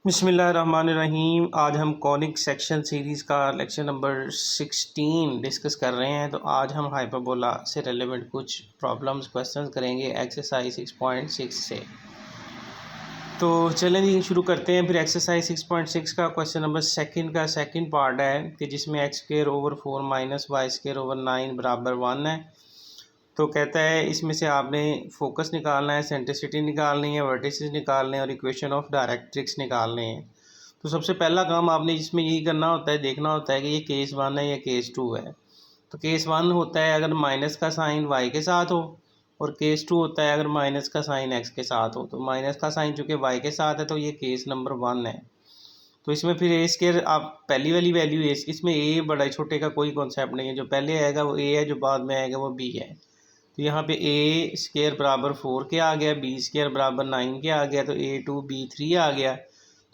बिस्मिल्लाहिर्रहमानिर्रहीम। आज हम कॉनिक सेक्शन सीरीज़ का लेक्चर नंबर 16 डिस्कस कर रहे हैं। तो आज हम हाइपरबोला से रिलेवेंट कुछ प्रॉब्लम्स क्वेश्चंस करेंगे एक्सरसाइज 6.6 से। तो चलें जी शुरू करते हैं। फिर एक्सरसाइज 6.6 का क्वेश्चन नंबर सेकंड का सेकंड पार्ट है कि जिसमें x² / 4 - y² / 9 बराबर 1 है। तो कहता है इसमें से आपने फोकस निकालना है, सेंट्रिसिटी निकालनी है, वर्टिसेस निकालने हैं और इक्वेशन ऑफ डायरेक्ट्रिक्स निकालने हैं। तो सबसे पहला काम आपने इसमें यही करना होता है, देखना होता है कि ये केस 1 है या केस 2 है। तो केस 1 होता है अगर माइनस का साइन y के साथ हो, और केस 2 होता है अगर माइनस का साइन x के साथ हो। तो माइनस का साइन चूँकि y के साथ है तो ये केस नंबर 1 है। तो इसमें फिर a² आप पहली वाली वैल्यू इसमें a बड़ा छोटे का कोई कॉन्सेप्ट नहीं है, जो पहले आएगा वो a है, जो बाद में आएगा वो b है। तो यहाँ पे a² बराबर 4 के आ गया, b² बराबर 9 के आ गया, तो a2 b3 आ गया।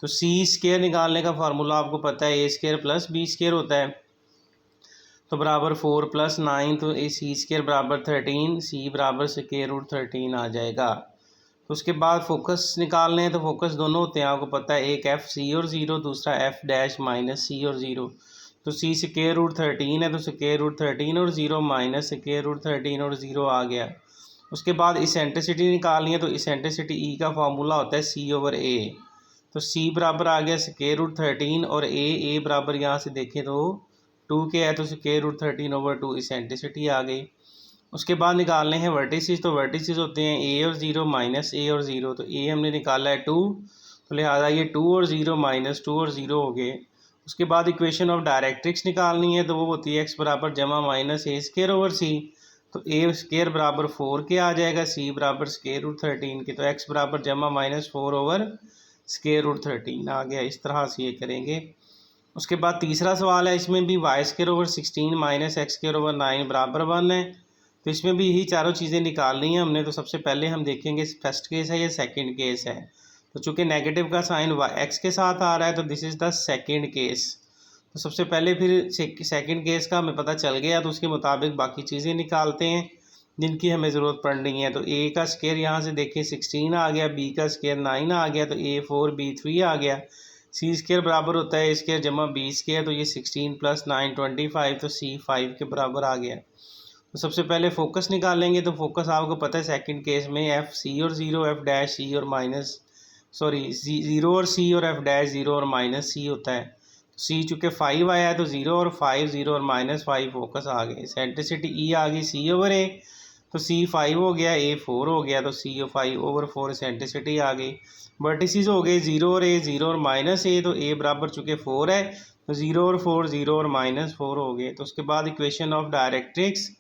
तो c² निकालने का फार्मूला आपको पता है, a² + b² होता है। तो बराबर 4 + 9, तो c² बराबर 13, c बराबर √13 आ जाएगा। तो उसके बाद फोकस निकालने हैं। तो फोकस दोनों होते हैं, आपको पता है, एक f c और 0, दूसरा f डैश माइनस c और 0। तो c √13 है, तो √13 और 0 माइनस √13 और 0 आ गया। उसके बाद इसेंट्रिसिटी निकालनी है। तो इसेंट्रिसिटी E का फार्मूला होता है c/a। तो c बराबर आ गया √13 और a बराबर यहाँ से देखें तो 2 के है, तो √13/2 इसेंट्रिसिटी आ गई। उसके बाद निकालने हैं वर्टिसेस। तो वर्टिसेस होते हैं a और 0 माइनस a और 0। तो a हमने निकाला है 2, तो लिहाजा ये 2 और 0 माइनस 2 और 0 हो गए। उसके बाद इक्वेशन ऑफ डायरेक्ट्रिक्स निकालनी है। तो वो होती है x बराबर जमा माइनस a²/c। तो a² बराबर 4 के आ जाएगा, c बराबर √13 के, तो x बराबर जमा माइनस 4/√13 आ गया। इस तरह से ये करेंगे। उसके बाद तीसरा सवाल है, इसमें भी y² / 16 - x² / 9 बराबर 1 है। तो इसमें भी यही चारों चीज़ें निकालनी है हमने। तो सबसे पहले हम देखेंगे फर्स्ट केस है या सेकंड केस है। तो चूँकि नेगेटिव का साइन x के साथ आ रहा है, तो this is the second case. तो सबसे पहले फिर सेकंड केस का हमें पता चल गया, तो उसके मुताबिक बाकी चीज़ें निकालते हैं जिनकी हमें ज़रूरत पड़नी है। तो a का स्क्वायर यहाँ से देखिए 16 आ गया, b का स्क्वायर 9 आ गया, तो a4 b3 आ गया। c² बराबर होता है a² जमा b², तो ये 16 + 9 25, तो c 5 के बराबर आ गया। तो सबसे पहले फोकस निकालेंगे। तो फोकस आपको पता है सेकंड केस में f c और 0, f डैश c और माइनस 0 और c और f डैश 0 और माइनस c होता है। c चूँकि 5 आया है, तो 0 और 5, 0 और -5 फोकस आ गए। सेंट्रिसिटी E आ गई c/a। तो c 5 हो गया, a 4 हो गया, तो c 5/4 सेंट्रिसिटी आ गई। वर्टिसेस हो गए 0 और a, 0 और -a। तो a बराबर चूँकि 4 है, तो 0 और 4, 0 और -4 हो गए। तो उसके बाद इक्वेशन ऑफ डायरेक्ट्रिक्स,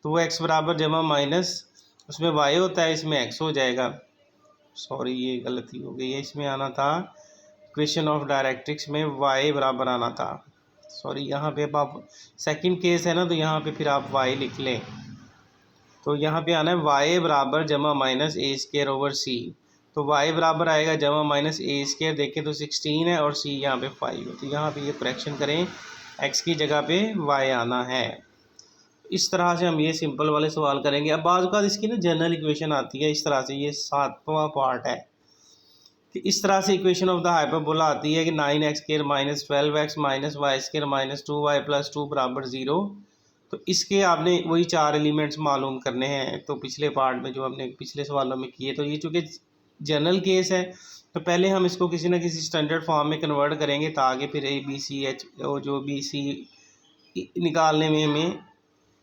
तो वो x बराबर जमा माइनस उसमें y होता है, इसमें x हो जाएगा। सॉरी ये गलती हो गई है, इसमें आना था इक्वेशन ऑफ डायरेक्ट्रिक्स में y बराबर आना था। सॉरी, यहाँ पे अब आप सेकंड केस है ना, तो यहाँ पे फिर आप y लिख लें। तो यहाँ पे आना है y बराबर जमा माइनस a²/c। तो y बराबर आएगा जमा माइनस a², देखें तो 16 है और c यहाँ पे 5 है। तो यहाँ पे ये करेक्शन करें, x की जगह पे y आना है। इस तरह से हम ये सिंपल वाले सवाल करेंगे। अब बाज़ औक़ात इसकी ना जनरल इक्वेशन आती है इस तरह से, ये 7वां पार्ट है कि इस तरह से इक्वेशन ऑफ द हाइपरबोला आती है कि 9x² - 12x - y² - 2y + 2 बराबर 0। तो इसके आपने वही 4 एलिमेंट्स मालूम करने हैं, तो पिछले पार्ट में जो हमने पिछले सवालों में किए। तो ये चूँकि जनरल केस है, तो पहले हम इसको किसी न किसी स्टैंडर्ड फॉर्म में कन्वर्ट करेंगे ताकि फिर ABCH और जो BC निकालने में हमें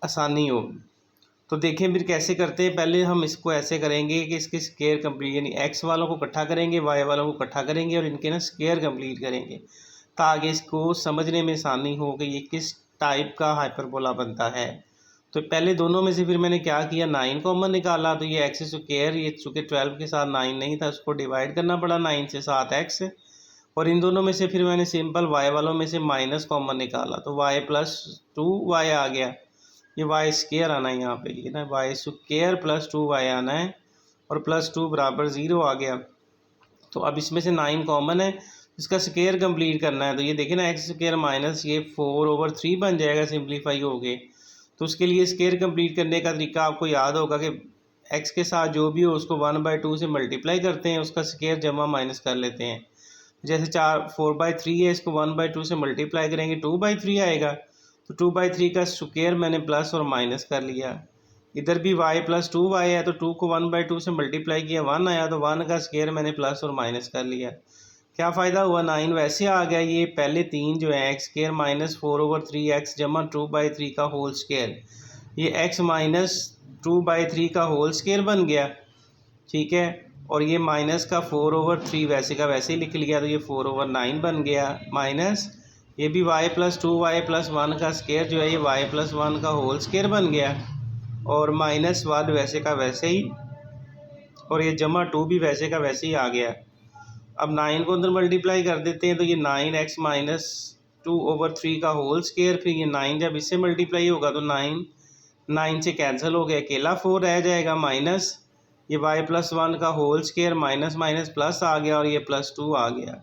आसानी हो। तो देखें फिर कैसे करते हैं। पहले हम इसको ऐसे करेंगे कि इसके स्क्वायर कंप्लीट, यानी x वालों को इकट्ठा करेंगे, y वालों को इकट्ठा करेंगे और इनके ना स्क्वायर कंप्लीट करेंगे ताकि इसको समझने में आसानी हो कि ये किस टाइप का हाइपरबोला बनता है। तो पहले दोनों में से फिर मैंने क्या किया, 9 कॉमन निकाला। तो ये x², ये चूँकि 12 के साथ 9 नहीं था, उसको डिवाइड करना पड़ा 9 से 7x। और इन दोनों में से फिर मैंने सिंपल y वालों में से माइनस कॉमन निकाला, तो y + 2y आ गया। ये y² आना है यहाँ पे, ये ना y² + 2y आना है और +2 बराबर 0 आ गया। तो अब इसमें से 9 कॉमन है, इसका स्क्वायर कंप्लीट करना है। तो ये देखिए ना, x² माइनस ये 4/3 बन जाएगा, सिंप्लीफाई हो गए। तो उसके लिए स्क्वायर कंप्लीट करने का तरीका आपको याद होगा कि x के साथ जो भी हो उसको 1/2 से मल्टीप्लाई करते हैं, उसका स्क्वायर जमा माइनस कर लेते हैं। जैसे 4/3 है, इसको 1/2 से मल्टीप्लाई करेंगे 2/3 आएगा। तो 2/3 का स्क्वायर मैंने प्लस और माइनस कर लिया। इधर भी y + 2y है, तो 2 को 1/2 से मल्टीप्लाई किया 1 आया, तो 1 का स्क्वायर मैंने प्लस और माइनस कर लिया। क्या फ़ायदा हुआ, 9 वैसे आ गया। ये पहले 3 जो है x² - 4/3x जमा 2/3 का होल स्क्वायर, ये x - 2/3 का होल स्क्वायर बन गया, ठीक है। और ये माइनस का 4/3 वैसे का वैसे ही लिख लिया, तो ये 4/9 बन गया। माइनस ये भी y + 2y + 1 का स्क्वायर जो है ये y + 1 का होल स्क्वायर बन गया, और -1 वैसे का वैसे ही, और ये जमा 2 भी वैसे का वैसे ही आ गया। अब 9 को अंदर मल्टीप्लाई कर देते हैं, तो ये 9x - 2/3 का होल स्क्वायर, फिर ये 9 जब इससे मल्टीप्लाई होगा तो 9 से कैंसिल हो गया, अकेला 4 रह जाएगा, माइनस ये y + 1 का whole square minus minus plus आ गया, और ये +2 आ गया।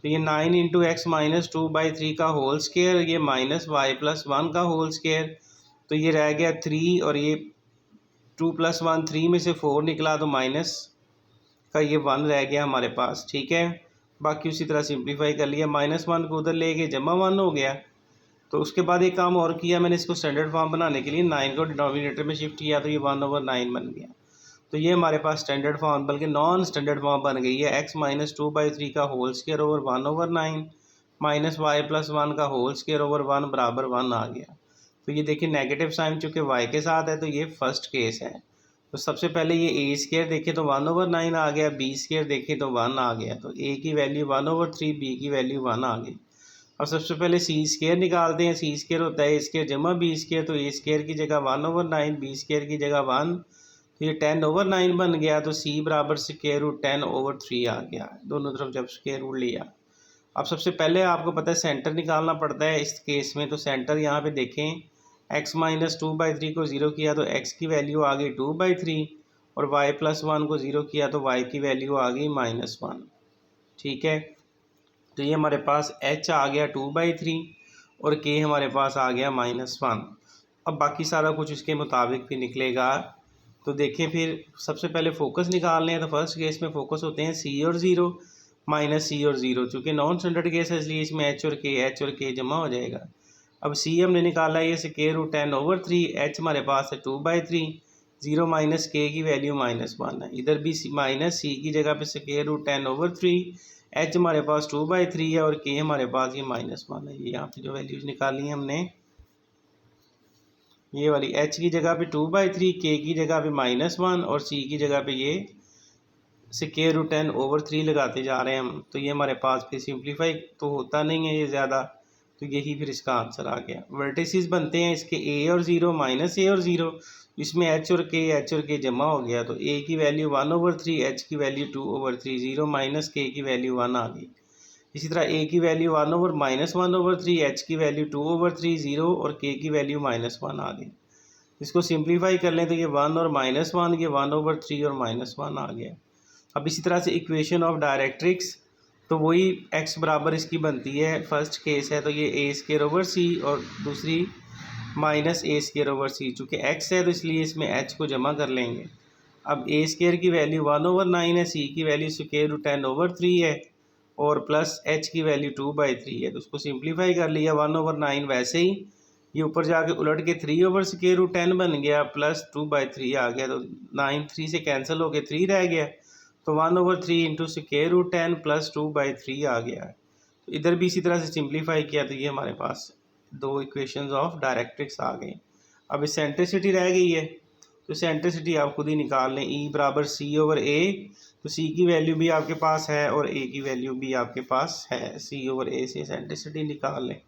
तो ये 9 × x - 2/3 का होल स्क्वायर, ये माइनस y + 1 का होल स्क्वायर, तो ये रह गया 3, और ये 2 + 1 3 में से 4 निकला, तो माइनस का ये 1 रह गया हमारे पास, ठीक है। बाकी उसी तरह सिंप्लीफाई कर लिया, -1 को उधर ले गए, जमा 1 हो गया। तो उसके बाद एक काम और किया मैंने, इसको स्टैंडर्ड फॉर्म बनाने के लिए 9 को डिनोमिनेटर में शिफ्ट किया, तो ये 1/9 बन गया। तो ये हमारे पास स्टैंडर्ड फॉर्म, बल्कि नॉन स्टैंडर्ड फॉर्म बन गई है, x - 2/3 का whole square over 1/9 minus y + 1 का होल स्क्वायर ओवर 1 बराबर 1 आ गया। तो ये देखिए नेगेटिव साइन चूँकि y के साथ है, तो ये फर्स्ट केस है। तो सबसे पहले ये a² देखें तो 1/9 आ गया, b² देखें तो 1 आ गया, तो a की वैल्यू 1/3, b की वैल्यू 1 आ गई। अब सबसे पहले c² निकालते हैं, c² होता है a² जमा b², तो a² की जगह 1/9, b² की जगह 1, तो ये 10/9 बन गया, तो c बराबर √10/3 आ गया, दोनों तरफ जब स्क्वायर रूट लिया। अब सबसे पहले आपको पता है सेंटर निकालना पड़ता है इस केस में, तो सेंटर यहाँ पे देखें, x - 2/3 को 0 किया तो x की वैल्यू आ गई 2/3, और y + 1 को 0 किया तो y की वैल्यू आ गई -1, ठीक है। तो ये हमारे पास h आ गया 2/3, और k हमारे पास आ गया -1। अब बाकी सारा कुछ उसके मुताबिक भी निकलेगा। तो देखिए फिर सबसे पहले फोकस निकालने हैं, तो फर्स्ट केस में फोकस होते हैं c और 0 माइनस c और 0, चूँकि नॉन स्टैंडर्ड केस है इसलिए इसमें h और k जमा हो जाएगा। अब c हमने निकाला है, ये √10/3, h हमारे पास है 2/3, 0 माइनस k की वैल्यू -1 है, इधर भी माइनस c की जगह पे √10/3, h हमारे पास 2/3 है, और k हमारे पास ये -1 है। ये यहाँ पे जो वैल्यूज़ निकाली हैं हमने, ये वाली h की जगह पे 2/3, k की जगह पे -1, और c की जगह पे ये √10/3 लगाते जा रहे हैं हम। तो ये हमारे पास फिर सिंप्लीफाई तो होता नहीं है ये ज़्यादा, तो यही फिर इसका आंसर आ गया। वर्टिसेस बनते हैं इसके a और 0 माइनस a और 0, इसमें h और k जमा हो गया, तो a की वैल्यू 1/3, h की वैल्यू 2/3, 0 माइनस k की वैल्यू 1 आ गई। इसी तरह a की वैल्यू 1/3, h की वैल्यू 2/3, 0, और k की वैल्यू -1 आ गई। इसको सिंप्लीफाई कर लें तो ये 1 और -1, ये 1/3 और -1 आ गया। अब इसी तरह से इक्वेशन ऑफ डायरेक्ट्रिक्स, तो वही x बराबर इसकी बनती है, फर्स्ट केस है तो ये a²/c, और दूसरी -a²/c, चूँकि x है तो इसलिए इसमें h को जमा कर लेंगे। अब a² की वैल्यू 1/9 है, c की वैल्यू √10/3 है, और प्लस h की वैल्यू 2/3 है, तो उसको सिंप्लीफाई कर लिया, 1/9 वैसे ही, ये ऊपर जाके उलट के 3/√10 बन गया, प्लस 2/3 आ गया, तो 9 3 से कैंसिल होके 3 रह गया, तो 1/3 × √10 प्लस 2/3 आ गया। तो इधर भी इसी तरह से सिंप्लीफाई किया, तो ये हमारे पास दो इक्वेशंस ऑफ डायरेक्ट्रिक्स आ गई। अब सेंट्रिसिटी रह गई है, तो सेंट्रिसिटी आप खुद ही निकाल लें, E बराबर c/a, तो c की वैल्यू भी आपके पास है और a की वैल्यू भी आपके पास है, c/a से सेंट्रिसिटी निकाल लें।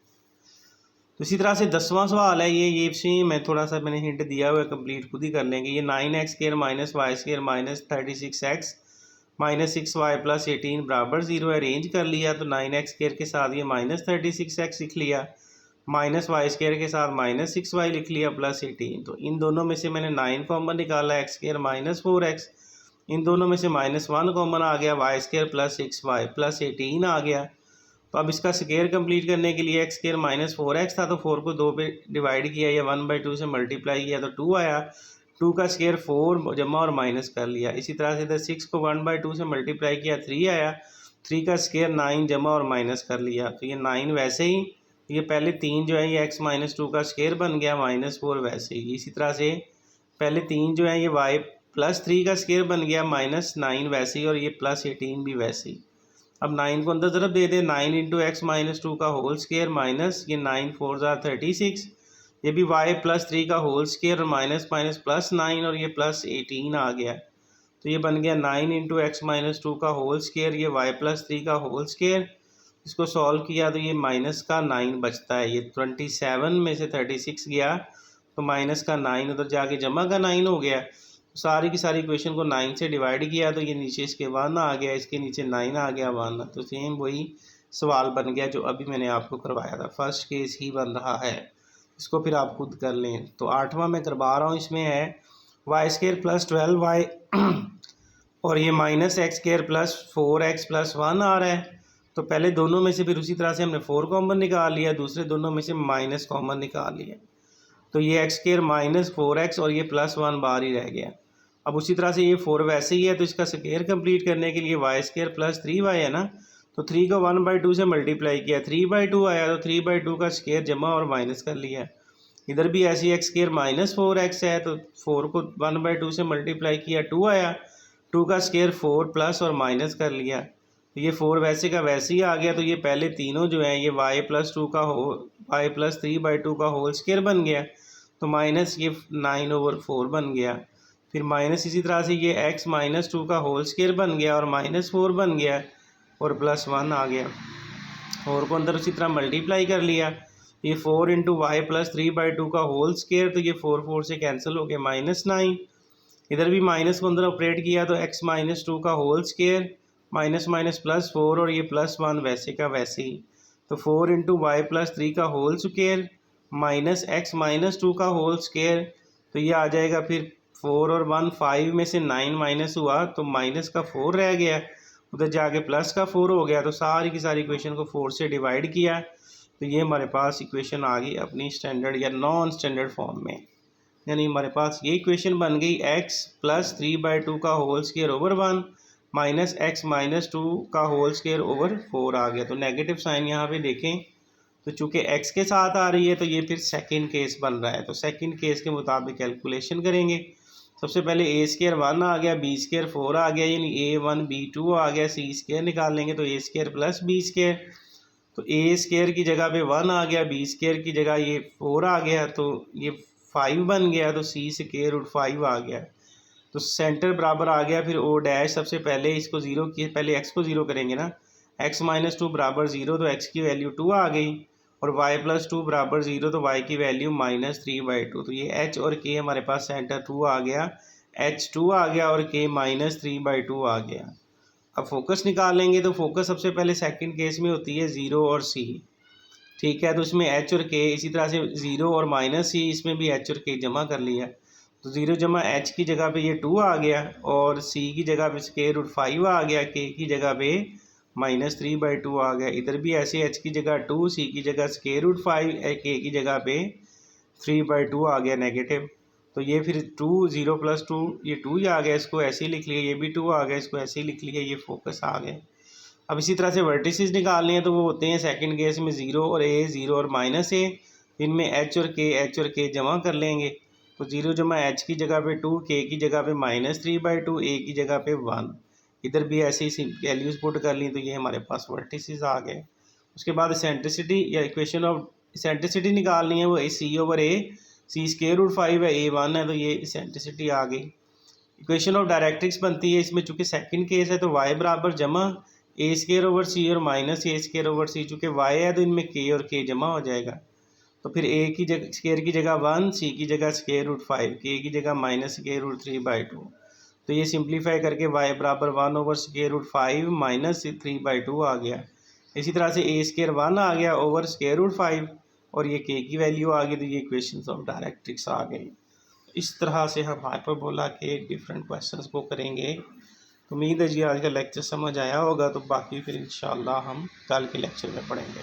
तो इसी तरह से 10वां सवाल है, ये से मैं थोड़ा सा मैंने हिंट दिया हुआ है, कंप्लीट खुद ही कर लेंगे। ये 9x² - y² - 36x - 6y + 18 बराबर 0 अरेंज कर लिया, तो 9x² के साथ ये -36x लिख लिया, -y² के साथ -6y लिख लिया, प्लस 18। तो इन दोनों में से मैंने 9 कॉमन निकाला, x² - 4x, इन दोनों में से -1 कॉमन आ गया, y² + 6y + 18 आ गया। तो अब इसका स्क्वायर कंप्लीट करने के लिए x² - 4x था, तो 4 को 2 पे डिवाइड किया, या 1/2 से मल्टीप्लाई किया, तो 2 आया, 2 का स्क्वायर 4 जमा और माइनस कर लिया। इसी तरह से इधर 6 को 1/2 से मल्टीप्लाई किया, 3 आया, 3 का स्क्वायर 9 जमा और माइनस कर लिया, तो ये 9 वैसे ही, ये पहले 3 जो है ये x माइनस 2 का स्क्वायर बन गया, -4 वैसे ही। इसी तरह से पहले 3 जो है ये y प्लस 3 का स्क्वायर बन गया, -9 वैसे ही, और ये +18 भी वैसे ही। अब 9 को अंदर तरफ दे दे, 9 इंटू एक्स माइनस 2 का होल स्क्वायर माइनस ये 9 4 ज़ा 36, ये भी y प्लस 3 का होल स्क्वायर और माइनस माइनस +9 और ये +18 आ गया, तो ये बन गया 9 इंटू एक्स माइनस 2 का होल स्क्वायर, ये y प्लस 3 का होल स्क्वायर। इसको सॉल्व किया तो ये माइनस का 9 बचता है, ये 27 में से 36 गया तो माइनस का 9 उधर जाके जमा का 9 हो गया। सारी की सारी इक्वेशन को 9 से डिवाइड किया तो ये नीचे इसके 1 आ गया, इसके नीचे 9 आ गया 1, तो सेम वही सवाल बन गया जो अभी मैंने आपको करवाया था, फर्स्ट केस ही बन रहा है। इसको फिर आप खुद कर लें। तो 8वां मैं करवा रहा हूँ, इसमें है y² प्लस 12y और ये -x² प्लस 4x प्लस 1 आ रहा है। तो पहले दोनों में से फिर उसी तरह से हमने 4 कॉमन निकाल लिया, दूसरे दोनों में से माइनस कॉमन निकाल लिया, तो ये x² माइनस 4x और ये +1 बाहर ही रह गया। अब उसी तरह से ये 4 वैसे ही है, तो इसका स्क्वायर कंप्लीट करने के लिए y² प्लस 3y है ना, तो 3 को 1/2 से मल्टीप्लाई किया, 3/2 आया, तो 3/2 का स्क्वायर जमा और माइनस कर लिया। इधर भी ऐसी x² माइनस 4x है, तो 4 को 1/2 से मल्टीप्लाई किया, 2 आया, 2 का स्क्वायर 4 प्लस और माइनस कर लिया, तो ये 4 वैसे का वैसे ही आ गया। तो ये पहले तीनों जो हैं ये y प्लस 3/2 का होल स्क्वायर बन गया, तो माइनस ये 9/4 बन गया, फिर माइनस इसी तरह से ये x माइनस 2 का होल स्क्वायर बन गया और -4 बन गया और +1 आ गया, 4 को अंदर उसी तरह मल्टीप्लाई कर लिया, ये 4 इंटू वाई प्लस 3/2 का होल स्क्वायर, तो ये 4 से कैंसिल हो गया, -9। इधर भी माइनस को अंदर ऑपरेट किया तो x माइनस 2 का होल स्क्वायर माइनस माइनस +4 और ये +1 वैसे का वैसे ही, तो 4 इंटू वाई प्लस 3 का whole square minus x minus 2 का होल स्क्वायर, तो ये आ जाएगा फिर 4 और 1 5 में से 9 माइनस हुआ तो माइनस का 4 रह गया, उधर जाके प्लस का 4 हो गया, तो सारी की सारी इक्वेशन को 4 से डिवाइड किया, तो ये हमारे पास इक्वेशन आ गई अपनी स्टैंडर्ड या नॉन स्टैंडर्ड फॉर्म में, यानी हमारे पास ये इक्वेशन बन गई x प्लस 3/2 का whole square over 1 minus x minus 2 का होल स्क्वायर ओवर 4 आ गया। तो नेगेटिव साइन यहाँ पे देखें, तो चूँकि x के साथ आ रही है तो ये फिर सेकंड केस बन रहा है, तो सेकंड केस के मुताबिक कैलकुलेशन करेंगे। सबसे पहले a² 1 आ गया, b² 4 आ गया, यानी a1 b2 आ गया, c² निकालेंगे तो a² प्लस b², तो a² की जगह पे 1 आ गया, b² की जगह ये 4 आ गया, तो ये 5 बन गया, तो c²√5 आ गया, तो सेंटर बराबर आ गया। फिर o डैश सबसे पहले इसको 0 की, पहले x को 0 करेंगे ना, x माइनस 2 बराबर 0, तो x की वैल्यू 2 आ गई, और y प्लस 2 बराबर 0, तो y की वैल्यू -3/2, तो ये h और k हमारे पास सेंटर 2 आ गया, h2 आ गया और k -3/2 आ गया। अब फोकस निकालेंगे, तो फोकस सबसे पहले सेकंड केस में होती है 0 और c, ठीक है, तो इसमें h और k, इसी तरह से 0 और -c, इसमें भी h और k जमा कर लिया, तो 0 जमा h की जगह पे ये 2 आ गया और c की जगह पे √5 आ गया, k की जगह पे -3/2 आ गया, इधर भी ऐसे h की जगह 2, c की जगह √5, k की जगह पे 3/2 आ गया नेगेटिव, तो ये फिर 2 0 + 2 ये 2 ही आ गया, इसको ऐसे ही लिख लिया, ये भी 2 आ गया, इसको ऐसे ही लिख लिया, ये फोकस आ गए। अब इसी तरह से वर्टिसेस निकालने हैं, तो वो होते हैं सेकंड केस में 0 और a, 0 और -a, इनमें h और k जमा कर लेंगे, तो 0 जमा h की जगह पे 2, k की जगह पे -3/2, a की जगह पे 1, इधर भी ऐसे ही वैल्यूज पुट कर ली, तो ये हमारे पास वर्टिसेस आ गए। उसके बाद सेंट्रिसिटी या इक्वेशन ऑफ सेंट्रिसिटी निकालनी है, वो c/a, c²√5 है, a1 है, तो ये सेंट्रिसिटी आ गई। इक्वेशन ऑफ डायरेक्ट्रिक्स बनती है, इसमें चूँकि सेकंड केस है तो y बराबर जमा a²/c और माइनस a²/c, चूँकि y है तो इनमें k और k जमा हो जाएगा, तो फिर a की जगह स्क्वायर की जगह 1, c की जगह √5, k की जगह -√3/2, तो ये सिंप्लीफाई करके y बराबर 1/√5 -3/2 आ गया। इसी तरह से a² 1 आ गया ओवर √5 और ये k की वैल्यू आ गई, तो ये इक्वेशंस ऑफ डायरेक्ट्रिक्स आ गई। इस तरह से हम हाइपरबोला के डिफरेंट क्वेश्चंस को करेंगे। तो उम्मीद है जी आज का लेक्चर समझ आया होगा, तो बाकी फिर इंशाल्लाह हम कल के लेक्चर में पढ़ेंगे।